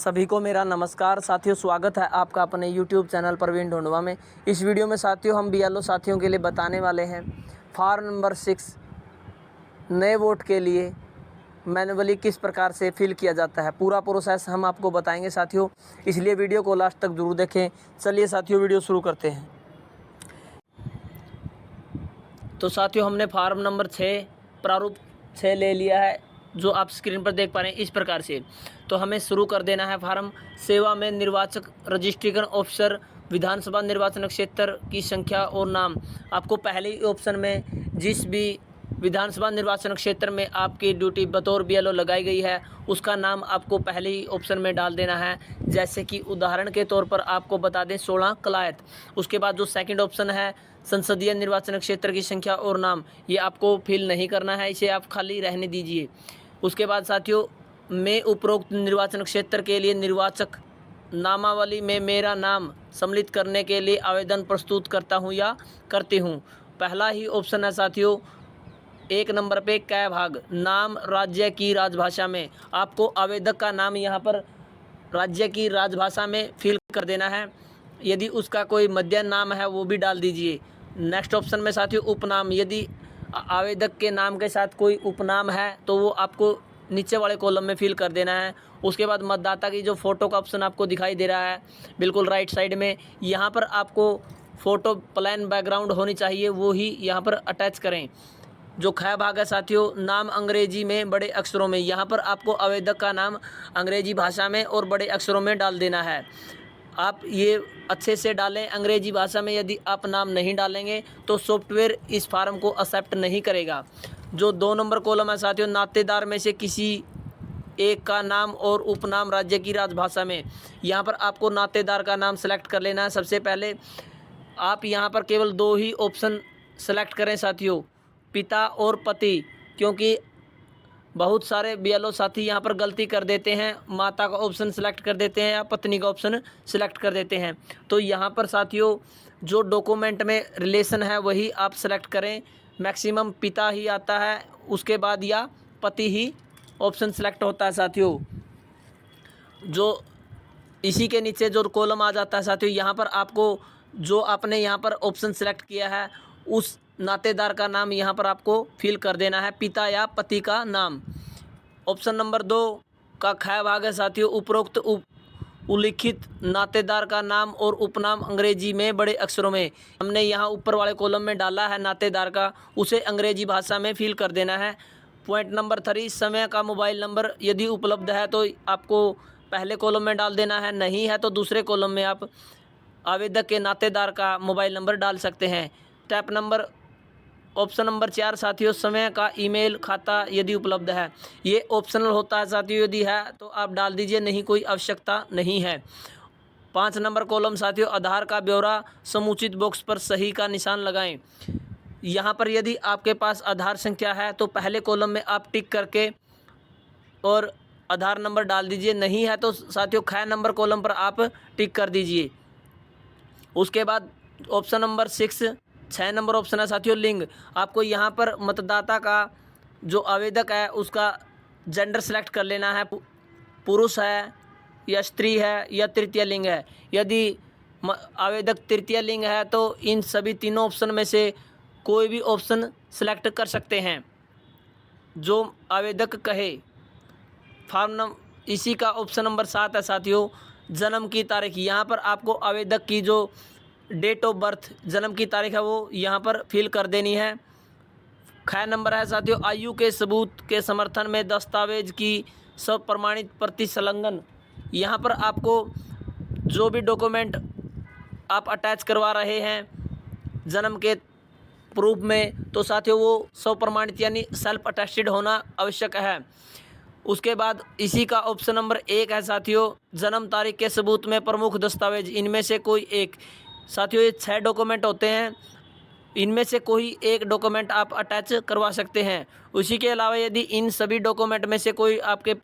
सभी को मेरा नमस्कार साथियों, स्वागत है आपका अपने YouTube चैनल प्रवीण ढूंढवा में। इस वीडियो में साथियों हम BLO साथियों के लिए बताने वाले हैं फॉर्म नंबर 6 नए वोट के लिए मैनुअली किस प्रकार से फिल किया जाता है। पूरा प्रोसेस हम आपको बताएंगे साथियों, इसलिए वीडियो को लास्ट तक जरूर देखें। चलिए साथियों वीडियो शुरू करते हैं। तो साथियों हमने फॉर्म नंबर 6 प्रारूप 6 ले लिया है, जो आप स्क्रीन पर देख पा रहे हैं इस प्रकार से। तो हमें शुरू कर देना है फॉर्म। सेवा में निर्वाचक रजिस्ट्रेशन ऑफिसर, विधानसभा निर्वाचन क्षेत्र की संख्या और नाम। आपको पहले ही ऑप्शन में जिस भी विधानसभा निर्वाचन क्षेत्र में आपकी ड्यूटी बतौर BLO लगाई गई है उसका नाम आपको पहले ही ऑप्शन में डाल देना है। जैसे कि उदाहरण के तौर पर आपको बता दें 16 कलायत। उसके बाद जो सेकंड ऑप्शन है संसदीय निर्वाचन क्षेत्र की संख्या और नाम, ये आपको फिल नहीं करना है, इसे आप खाली रहने दीजिए। उसके बाद साथियों मैं उपरोक्त निर्वाचन क्षेत्र के लिए निर्वाचक नामावली में मेरा नाम सम्मिलित करने के लिए आवेदन प्रस्तुत करता हूं या करती हूं। पहला ही ऑप्शन है साथियों 1 नंबर पे क भाग नाम राज्य की राजभाषा में। आपको आवेदक का नाम यहाँ पर राज्य की राजभाषा में फिल कर देना है। यदि उसका कोई मध्यम नाम है वो भी डाल दीजिए। नेक्स्ट ऑप्शन में साथियों उपनाम, यदि आवेदक के नाम के साथ कोई उपनाम है तो वो आपको नीचे वाले कॉलम में फिल कर देना है। उसके बाद मतदाता की जो फ़ोटो का ऑप्शन आपको दिखाई दे रहा है बिल्कुल राइट साइड में, यहाँ पर आपको फ़ोटो प्लेन बैकग्राउंड होनी चाहिए, वो ही यहाँ पर अटैच करें। जो ख भाग है साथियों नाम अंग्रेजी में बड़े अक्षरों में, यहाँ पर आपको आवेदक का नाम अंग्रेजी भाषा में और बड़े अक्षरों में डाल देना है। आप ये अच्छे से डालें अंग्रेजी भाषा में। यदि आप नाम नहीं डालेंगे तो सॉफ्टवेयर इस फार्म को एक्सेप्ट नहीं करेगा। जो 2 नंबर कॉलम है साथियों नातेदार में से किसी एक का नाम और उपनाम राज्य की राजभाषा में, यहाँ पर आपको नातेदार का नाम सेलेक्ट कर लेना है। सबसे पहले आप यहाँ पर केवल 2 ही ऑप्शन सेलेक्ट करें साथियों, पिता और पति, क्योंकि बहुत सारे BLO साथी यहाँ पर गलती कर देते हैं, माता का ऑप्शन सेलेक्ट कर देते हैं या पत्नी का ऑप्शन सेलेक्ट कर देते हैं। तो यहाँ पर साथियों जो डॉक्यूमेंट में रिलेशन है वही आप सेलेक्ट करें। मैक्सिमम पिता ही आता है, उसके बाद या पति ही ऑप्शन सेलेक्ट होता है साथियों। जो इसी के नीचे जो कॉलम आ जाता है साथियों, यहाँ पर आपको जो आपने यहाँ पर ऑप्शन सेलेक्ट किया है उस नातेदार का नाम यहाँ पर आपको फिल कर देना है, पिता या पति का नाम। ऑप्शन नंबर 2 का ख भाग है साथियों उपरोक्त उल्लिखित नातेदार का नाम और उपनाम अंग्रेजी में बड़े अक्षरों में। हमने यहाँ ऊपर वाले कॉलम में डाला है नातेदार का, उसे अंग्रेजी भाषा में फिल कर देना है। पॉइंट नंबर 3 समय का मोबाइल नंबर यदि उपलब्ध है तो आपको पहले कॉलम में डाल देना है, नहीं है तो दूसरे कॉलम में आप आवेदक के नातेदार का मोबाइल नंबर डाल सकते हैं। टैप नंबर ऑप्शन नंबर 4 साथियों समय का ईमेल खाता यदि उपलब्ध है, ये ऑप्शनल होता है साथियों, यदि है तो आप डाल दीजिए, नहीं कोई आवश्यकता नहीं है। 5 नंबर कॉलम साथियों आधार का ब्यौरा, समुचित बॉक्स पर सही का निशान लगाएं। यहाँ पर यदि आपके पास आधार संख्या है तो पहले कॉलम में आप टिक करके और आधार नंबर डाल दीजिए, नहीं है तो साथियों ख नंबर कॉलम पर आप टिक कर दीजिए। उसके बाद ऑप्शन नंबर 6 नंबर ऑप्शन है साथियों लिंग। आपको यहाँ पर मतदाता का जो आवेदक है उसका जेंडर सेलेक्ट कर लेना है, पुरुष है या स्त्री है या तृतीय लिंग है। यदि आवेदक तृतीय लिंग है तो इन सभी तीनों ऑप्शन में से कोई भी ऑप्शन सेलेक्ट कर सकते हैं जो आवेदक कहे। इसी का ऑप्शन नंबर 7 है साथियों जन्म की तारीख। यहाँ पर आपको आवेदक की जो डेट ऑफ बर्थ जन्म की तारीख है वो यहाँ पर फिल कर देनी है। ख नंबर है साथियों आयु के सबूत के समर्थन में दस्तावेज की सब प्रमाणित प्रति संलग्न। यहाँ पर आपको जो भी डॉक्यूमेंट आप अटैच करवा रहे हैं जन्म के प्रूफ में तो साथियों वो सब प्रमाणित यानी सेल्फ अटेस्टेड होना आवश्यक है। उसके बाद इसी का ऑप्शन नंबर 1 है साथियों जन्म तारीख के सबूत में प्रमुख दस्तावेज, इनमें से कोई एक। साथियों ये 6 डॉक्यूमेंट होते हैं, इनमें से कोई एक डॉक्यूमेंट आप अटैच करवा सकते हैं। उसी के अलावा यदि इन सभी डॉक्यूमेंट में से कोई आपके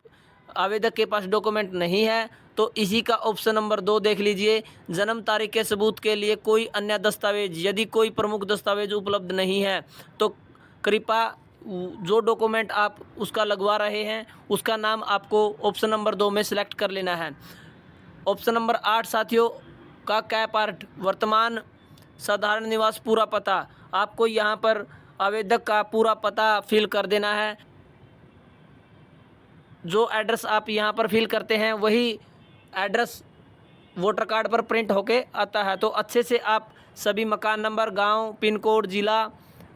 आवेदक के पास डॉक्यूमेंट नहीं है तो इसी का ऑप्शन नंबर 2 देख लीजिए जन्म तारीख के सबूत के लिए कोई अन्य दस्तावेज। यदि कोई प्रमुख दस्तावेज उपलब्ध नहीं है तो कृपया जो डॉक्यूमेंट आप उसका लगवा रहे हैं उसका नाम आपको ऑप्शन नंबर 2 में सिलेक्ट कर लेना है। ऑप्शन नंबर 8 साथियों का कै पार्ट वर्तमान साधारण निवास पूरा पता, आपको यहाँ पर आवेदक का पूरा पता फिल कर देना है। जो एड्रेस आप यहाँ पर फिल करते हैं वही एड्रेस वोटर कार्ड पर प्रिंट होके आता है। तो अच्छे से आप सभी मकान नंबर, गांव, पिन कोड, ज़िला,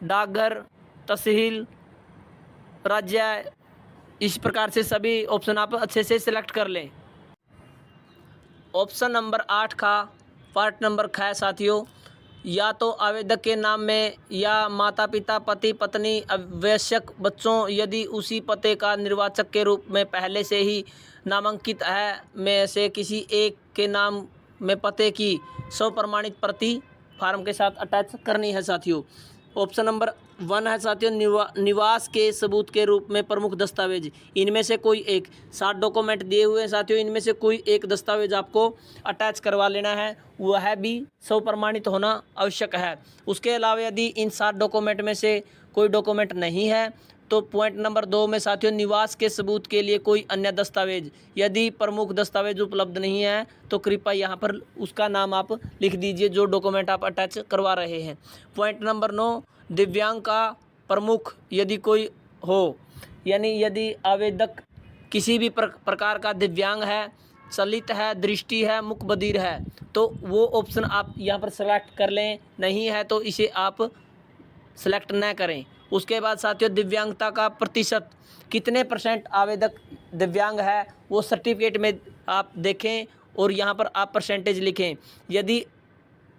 डाकघर, तहसील, राज्य, इस प्रकार से सभी ऑप्शन आप अच्छे से सिलेक्ट कर लें। ऑप्शन नंबर 8 का पार्ट नंबर ख साथियों, या तो आवेदक के नाम में या माता पिता, पति पत्नी, आवश्यक बच्चों यदि उसी पते का निर्वाचक के रूप में पहले से ही नामांकित है में से किसी एक के नाम में पते की स्व प्रमाणित प्रति फार्म के साथ अटैच करनी है साथियों। ऑप्शन नंबर 1 है साथियों, निवास के सबूत के रूप में प्रमुख दस्तावेज, इनमें से कोई एक। 7 डॉक्यूमेंट दिए हुए हैं साथियों, इनमें से कोई एक दस्तावेज आपको अटैच करवा लेना है, वह भी स्व प्रमाणित होना आवश्यक है। उसके अलावा यदि इन 7 डॉक्यूमेंट में से कोई डॉक्यूमेंट नहीं है तो पॉइंट नंबर 2 में साथियों, निवास के सबूत के लिए कोई अन्य दस्तावेज, यदि प्रमुख दस्तावेज उपलब्ध नहीं है तो कृपया यहाँ पर उसका नाम आप लिख दीजिए जो डॉक्यूमेंट आप अटैच करवा रहे हैं। पॉइंट नंबर 9, दिव्यांग का प्रमुख यदि कोई हो, यानी यदि आवेदक किसी भी प्रकार का दिव्यांग है, चलित है, दृष्टि है, मुख बधिर है, तो वो ऑप्शन आप यहाँ पर सेलेक्ट कर लें, नहीं है तो इसे आप सेलेक्ट न करें। उसके बाद साथियों, दिव्यांगता का प्रतिशत, कितने % आवेदक दिव्यांग है वो सर्टिफिकेट में आप देखें और यहाँ पर आप परसेंटेज लिखें। यदि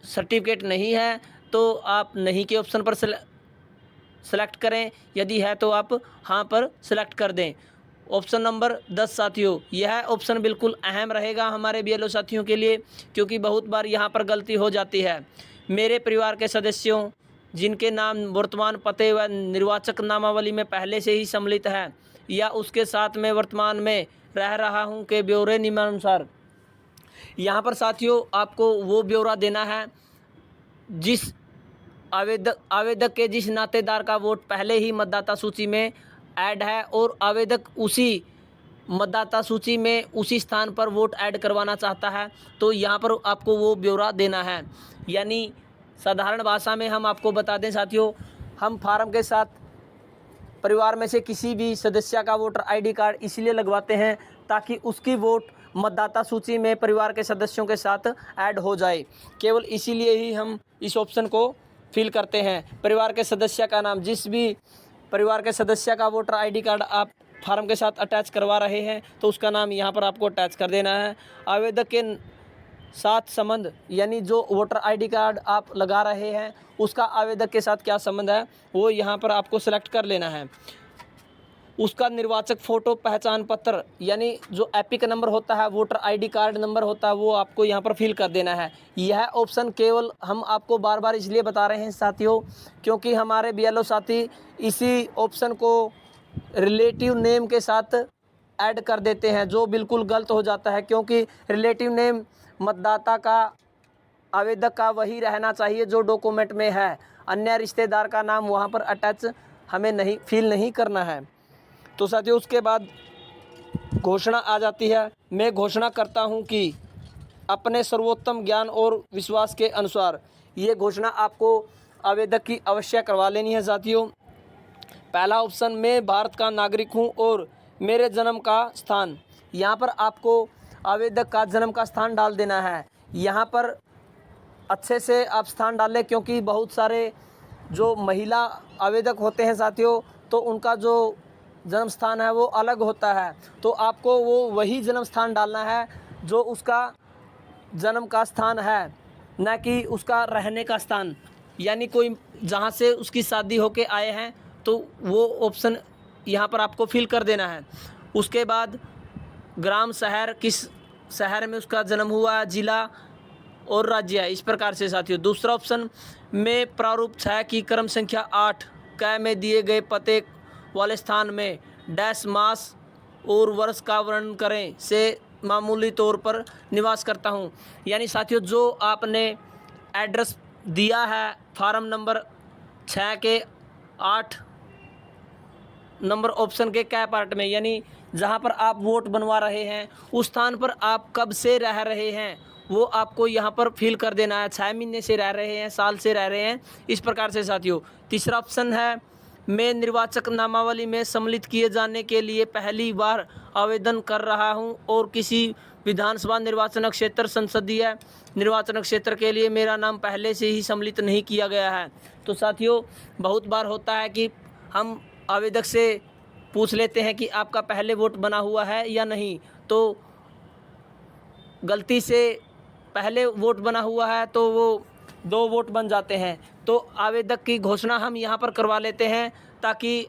सर्टिफिकेट नहीं है तो आप नहीं के ऑप्शन पर सेलेक्ट करें, यदि है तो आप हाँ पर सेलेक्ट कर दें। ऑप्शन नंबर 10 साथियों, यह ऑप्शन बिल्कुल अहम रहेगा हमारे BLO साथियों के लिए, क्योंकि बहुत बार यहाँ पर गलती हो जाती है। मेरे परिवार के सदस्यों जिनके नाम वर्तमान पते व निर्वाचक नामावली में पहले से ही सम्मिलित है या उसके साथ में वर्तमान में रह रहा हूं के ब्यौरे निम्नानुसार। यहाँ पर साथियों आपको वो ब्यौरा देना है जिस आवेदक के जिस नातेदार का वोट पहले ही मतदाता सूची में ऐड है और आवेदक उसी मतदाता सूची में उसी स्थान पर वोट ऐड करवाना चाहता है, तो यहाँ पर आपको वो ब्यौरा देना है। यानी साधारण भाषा में हम आपको बता दें साथियों, हम फार्म के साथ परिवार में से किसी भी सदस्य का वोटर ID कार्ड इसलिए लगवाते हैं ताकि उसकी वोट मतदाता सूची में परिवार के सदस्यों के साथ ऐड हो जाए। केवल इसीलिए ही हम इस ऑप्शन को फिल करते हैं। परिवार के सदस्य का नाम, जिस भी परिवार के सदस्य का वोटर ID कार्ड आप फार्म के साथ अटैच करवा रहे हैं तो उसका नाम यहाँ पर आपको अटैच कर देना है। आवेदक के साथ संबंध, यानी जो वोटर ID कार्ड आप लगा रहे हैं उसका आवेदक के साथ क्या संबंध है वो यहाँ पर आपको सेलेक्ट कर लेना है। उसका निर्वाचक फ़ोटो पहचान पत्र, यानी जो एपिक नंबर होता है, वोटर ID कार्ड नंबर होता है, वो आपको यहाँ पर फिल कर देना है। यह ऑप्शन केवल हम आपको बार बार इसलिए बता रहे हैं साथियों क्योंकि हमारे BLO साथी इसी ऑप्शन को रिलेटिव नेम के साथ ऐड कर देते हैं, जो बिल्कुल गलत हो जाता है, क्योंकि रिलेटिव नेम मतदाता का, आवेदक का वही रहना चाहिए जो डॉक्यूमेंट में है। अन्य रिश्तेदार का नाम वहाँ पर अटैच हमें नहीं फिल नहीं करना है। तो साथियों उसके बाद घोषणा आ जाती है। मैं घोषणा करता हूँ कि अपने सर्वोत्तम ज्ञान और विश्वास के अनुसार, ये घोषणा आपको आवेदक की अवश्य करवा लेनी है साथियों। पहला ऑप्शन, मैं भारत का नागरिक हूँ और मेरे जन्म का स्थान, यहाँ पर आपको आवेदक का जन्म का स्थान डाल देना है। यहाँ पर अच्छे से आप स्थान डालें क्योंकि बहुत सारे जो महिला आवेदक होते हैं साथियों तो उनका जो जन्म स्थान है वो अलग होता है, तो आपको वो वही जन्म स्थान डालना है जो उसका जन्म का स्थान है, न कि उसका रहने का स्थान। यानी कोई जहाँ से उसकी शादी होके आए हैं तो वो ऑप्शन यहाँ पर आपको फिल कर देना है। उसके बाद ग्राम, शहर, किस शहर में उसका जन्म हुआ, जिला और राज्य है, इस प्रकार से साथियों। दूसरा ऑप्शन में प्रारूप 6 की क्रम संख्या 8 क में दिए गए पते वाले स्थान में डैश मास और वर्ष का वर्णन करें से मामूली तौर पर निवास करता हूं। यानी साथियों जो आपने एड्रेस दिया है फार्म नंबर 6 के 8 नंबर ऑप्शन के कै पार्ट में, यानी जहाँ पर आप वोट बनवा रहे हैं उस स्थान पर आप कब से रह रहे हैं वो आपको यहाँ पर फिल कर देना है। 6 महीने से रह रहे हैं, साल से रह रहे हैं, इस प्रकार से साथियों। तीसरा ऑप्शन है, मैं निर्वाचक नामावली में सम्मिलित किए जाने के लिए पहली बार आवेदन कर रहा हूं और किसी विधानसभा निर्वाचन क्षेत्र संसदीय निर्वाचन क्षेत्र के लिए मेरा नाम पहले से ही सम्मिलित नहीं किया गया है। तो साथियों, बहुत बार होता है कि हम आवेदक से पूछ लेते हैं कि आपका पहले वोट बना हुआ है या नहीं, तो गलती से पहले वोट बना हुआ है तो वो 2 वोट बन जाते हैं। तो आवेदक की घोषणा हम यहाँ पर करवा लेते हैं ताकि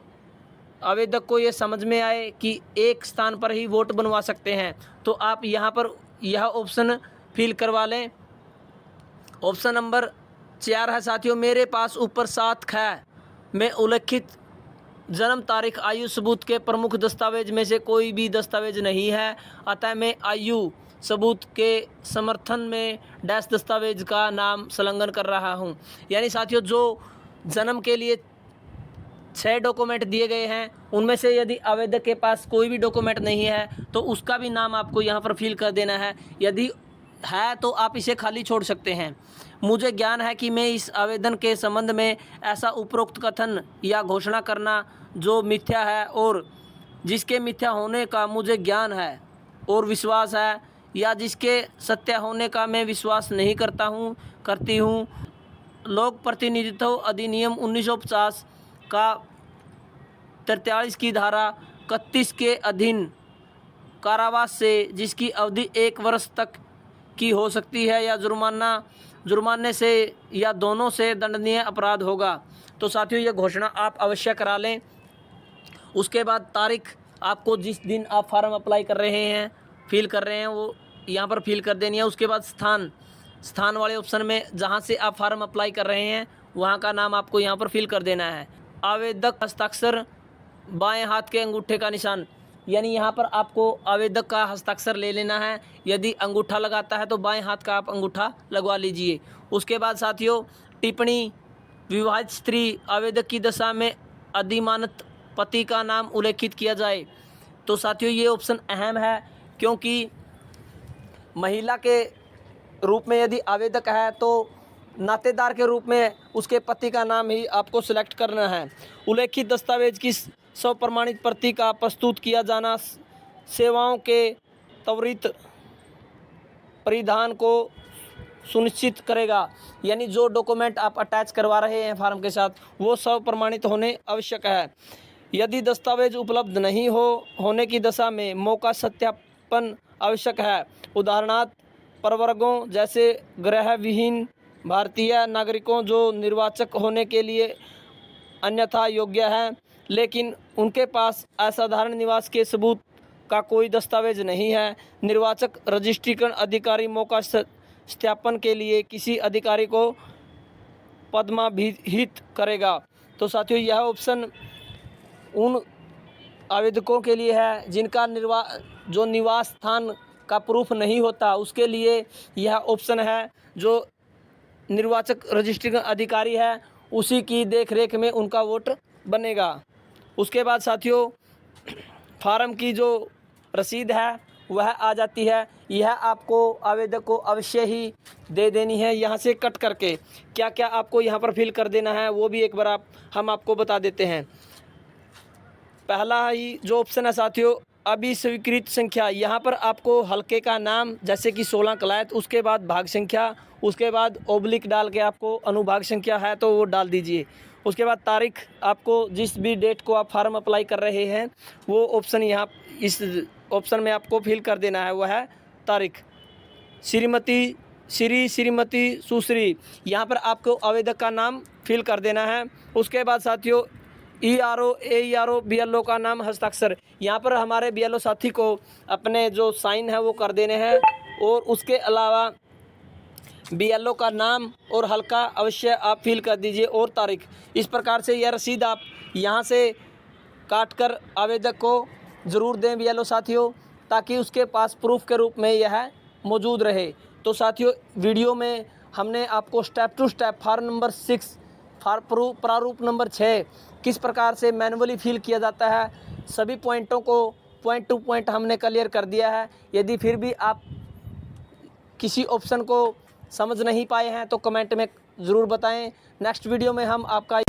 आवेदक को ये समझ में आए कि एक स्थान पर ही वोट बनवा सकते हैं। तो आप यहाँ पर यह ऑप्शन फिल करवा लें। ऑप्शन नंबर 4 है साथियों, मेरे पास ऊपर 7 ख में उल्लिखित जन्म तारीख आयु सबूत के प्रमुख दस्तावेज में से कोई भी दस्तावेज नहीं है, अतः मैं आयु सबूत के समर्थन में डैश दस्तावेज का नाम संलग्न कर रहा हूं। यानी साथियों, जो जन्म के लिए 6 डॉक्यूमेंट दिए गए हैं उनमें से यदि आवेदक के पास कोई भी डॉक्यूमेंट नहीं है तो उसका भी नाम आपको यहाँ पर फिल कर देना है। यदि है तो आप इसे खाली छोड़ सकते हैं। मुझे ज्ञान है कि मैं इस आवेदन के संबंध में ऐसा उपरोक्त कथन या घोषणा करना जो मिथ्या है और जिसके मिथ्या होने का मुझे ज्ञान है और विश्वास है, या जिसके सत्य होने का मैं विश्वास नहीं करती हूँ, लोक प्रतिनिधित्व अधिनियम 1950 का 43 की धारा 31 के अधीन कारावास से जिसकी अवधि 1 वर्ष तक की हो सकती है या जुर्माने से या दोनों से दंडनीय अपराध होगा। तो साथियों, ये घोषणा आप अवश्य करा लें। उसके बाद तारीख आपको जिस दिन आप फार्म अप्लाई कर रहे हैं, फिल कर रहे हैं, वो यहाँ पर फिल कर देनी है। उसके बाद स्थान वाले ऑप्शन में जहाँ से आप फार्म अप्लाई कर रहे हैं वहाँ का नाम आपको यहाँ पर फिल कर देना है। आवेदक हस्ताक्षर बाएं हाथ के अंगूठे का निशान, यानी यहाँ पर आपको आवेदक का हस्ताक्षर ले लेना है। यदि अंगूठा लगाता है तो बाएं हाथ का आप अंगूठा लगवा लीजिए। उसके बाद साथियों, टिप्पणी, विवाहित स्त्री आवेदक की दशा में अधिमानत पति का नाम उल्लेखित किया जाए। तो साथियों, ये ऑप्शन अहम है क्योंकि महिला के रूप में यदि आवेदक है तो नातेदार के रूप में उसके पति का नाम ही आपको सिलेक्ट करना है। उल्लेखित दस्तावेज की स्वप्रमाणित प्रति का प्रस्तुत किया जाना सेवाओं के त्वरित परिधान को सुनिश्चित करेगा। यानी जो डॉक्यूमेंट आप अटैच करवा रहे हैं फार्म के साथ वो स्वप्रमाणित होने आवश्यक है। यदि दस्तावेज उपलब्ध नहीं होने की दशा में मौका सत्यापन आवश्यक है। उदाहरणार्थ, प्रवर्गों जैसे गृह विहीन भारतीय नागरिकों जो निर्वाचक होने के लिए अन्यथा योग्य हैं लेकिन उनके पास असाधारण निवास के सबूत का कोई दस्तावेज नहीं है। निर्वाचक रजिस्ट्रीकरण अधिकारी मौका सत्यापन के लिए किसी अधिकारी को पदमाभिहित करेगा। तो साथियों, यह ऑप्शन उन आवेदकों के लिए है जिनका जो निवास स्थान का प्रूफ नहीं होता, उसके लिए यह ऑप्शन है। जो निर्वाचक रजिस्ट्रेशन अधिकारी है उसी की देखरेख में उनका वोट बनेगा। उसके बाद साथियों, फार्म की जो रसीद है वह आ जाती है। यह आपको आवेदक को अवश्य ही दे देनी है। यहाँ से कट करके क्या क्या आपको यहाँ पर फिल कर देना है वो भी एक बार हम आपको बता देते हैं। पहला ही जो ऑप्शन है साथियों, अभी स्वीकृत संख्या, यहाँ पर आपको हल्के का नाम जैसे कि 16 कलायत, उसके बाद भाग संख्या, उसके बाद ओब्लिक डाल के आपको अनुभाग संख्या है तो वो डाल दीजिए। उसके बाद तारीख, आपको जिस भी डेट को आप फार्म अप्लाई कर रहे हैं वो ऑप्शन यहाँ इस ऑप्शन में आपको फिल कर देना है, वह है तारीख। श्रीमती, श्रीमती, सुश्री, यहाँ पर आपको आवेदक का नाम फिल कर देना है। उसके बाद साथियों, ERO, AERO, BLO का नाम, हस्ताक्षर, यहाँ पर हमारे BLO साथी को अपने जो साइन है वो कर देने हैं। और उसके अलावा BLO का नाम और हल्का अवश्य आप फिल कर दीजिए और तारीख। इस प्रकार से यह रसीद आप यहाँ से काट कर आवेदक को ज़रूर दें BLO साथियों, ताकि उसके पास प्रूफ के रूप में यह मौजूद रहे। तो साथियों, वीडियो में हमने आपको step to step form number 6 प्रारूप नंबर 6 किस प्रकार से मैनुअली फिल किया जाता है, सभी पॉइंटों को पॉइंट टू पॉइंट हमने क्लियर कर दिया है। यदि फिर भी आप किसी ऑप्शन को समझ नहीं पाए हैं तो कमेंट में ज़रूर बताएं। नेक्स्ट वीडियो में हम आपका